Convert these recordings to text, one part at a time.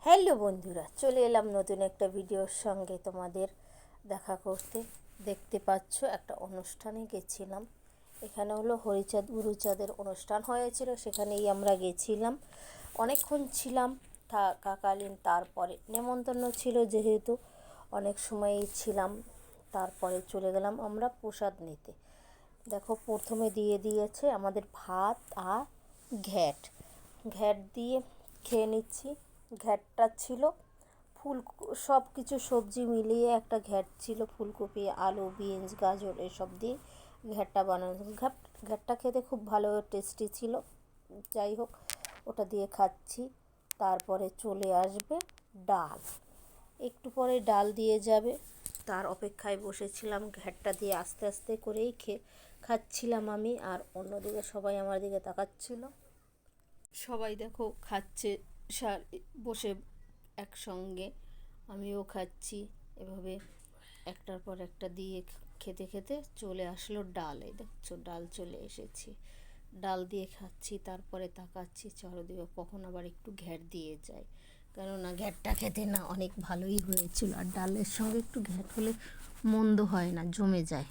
Hello বন্ধুরা, চলে এলাম নতুন একটা ভিডিওর সঙ্গে তোমাদের দেখা করতে। দেখতে পাচ্ছ একটা অনুষ্ঠানে গেছিলাম। এখানে হলো হরিচাঁদ গুরুচাঁদের অনুষ্ঠান হয়েছিল, সেখানেই আমরা গেছিলাম। অনেকক্ষণ ছিলাম থাকাকালীন, তারপরে নেমন্তন্ন ছিল যেহেতু অনেক সময়ই ছিলাম, তারপরে চলে গেলাম আমরা প্রসাদ নিতে। দেখো, প্রথমে দিয়ে দিয়েছে আমাদের ভাত আর ঘ্যাট। ঘ্যাট দিয়ে খেয়ে নিচ্ছি। ঘ্যাটটা ছিল সব কিছু সবজি মিলিয়ে একটা ঘ্যাট ছিল, ফুলকপি, আলু, বিনস, গাজর এসব দিয়ে ঘ্যাটটা বানানো। ঘ্যাটটা খেতে খুব ভালো টেস্টি ছিল। যাই হোক, ওটা দিয়ে খাচ্ছি। তারপরে চলে আসবে ডাল, একটু পরে ডাল দিয়ে যাবে, তার অপেক্ষায় বসেছিলাম। ঘ্যাটটা দিয়ে আস্তে আস্তে করেই খাচ্ছিলাম আমি, আর অন্যদিকে সবাই আমার দিকে তাকাচ্ছিল। সবাই দেখো খাচ্ছে বসে একসঙ্গে, আমিও খাচ্ছি। এভাবে একটার পর একটা দিয়ে খেতে খেতে চলে আসলো ডাল। এই দেখছো, ডাল চলে এসেছি, ডাল দিয়ে খাচ্ছি। তারপরে তাকাচ্ছি চারদিকে কখন আবার একটু ঘ্যাট দিয়ে যায়, কেননা ঘ্যাটটা খেতে না অনেক ভালোই হয়েছিল, আর ডালের সঙ্গে একটু ঘ্যাট হলে মন্দ হয় না, জমে যায়।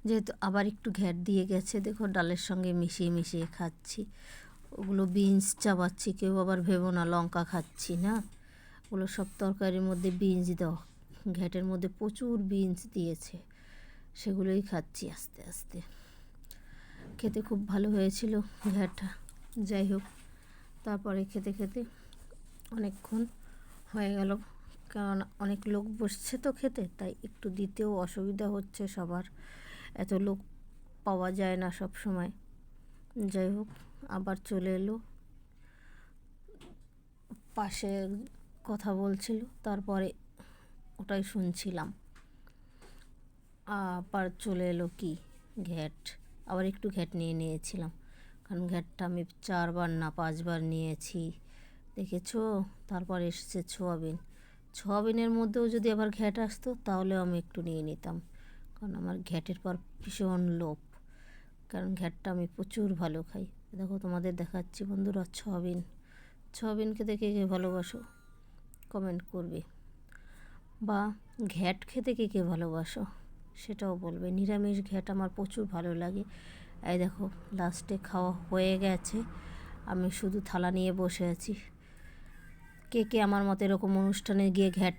যেহেতু আবার একটু ঘ্যাট দিয়ে গেছে, দেখো ডালের সঙ্গে মিশিয়ে মিশিয়ে খাচ্ছি। ওগুলো বিনস চাবাচ্ছি, কেউ আবার ভেবো না লঙ্কা খাচ্ছি না, ওগুলো সব তরকারির মধ্যে বিনস দাও। ঘ্যাটের মধ্যে প্রচুর বিনস দিয়েছে, সেগুলোই খাচ্ছি আস্তে আস্তে। খেতে খুব ভালো হয়েছিল ঘ্যাটটা। যাই হোক, তারপরে খেতে খেতে অনেকক্ষণ হয়ে গেল, কারণ অনেক লোক বসছে তো খেতে, তাই একটু দিতেও অসুবিধা হচ্ছে সবার, এত লোক পাওয়া যায় না সব সময়। যাই হোক, আবার চলে এলো, পাশে কথা বলছিল, তারপরে ওটাই শুনছিলাম। আবার চলে এলো কি ঘ্যাট, আবার একটু ঘ্যাট নিয়েছিলাম, কারণ ঘ্যাটটা আমি 4বার না 5বার নিয়েছি, দেখেছো। তারপর এসেছে সোয়াবিনের মধ্যেও যদি আবার ঘ্যাট আসতো তাহলেও আমি একটু নিয়ে নিতাম, কারণ আমার ঘ্যাটের পর ভীষণ লোভ, কারণ ঘ্যাটটা আমি প্রচুর ভালো খাই। দেখো, তোমাদের দেখাচ্ছি বন্ধুরা, সোয়াবিন খেতে কে কে ভালোবাসো কমেন্ট করবে, বা ঘ্যাট খেতে কে কে ভালোবাসো সেটাও বলবে। নিরামিষ ঘ্যাট আমার প্রচুর ভালো লাগে। এই দেখো, লাস্টে খাওয়া হয়ে গেছে, আমি শুধু থালা নিয়ে বসে আছি। কে কে আমার মতো এরকম অনুষ্ঠানে গিয়ে ঘ্যাট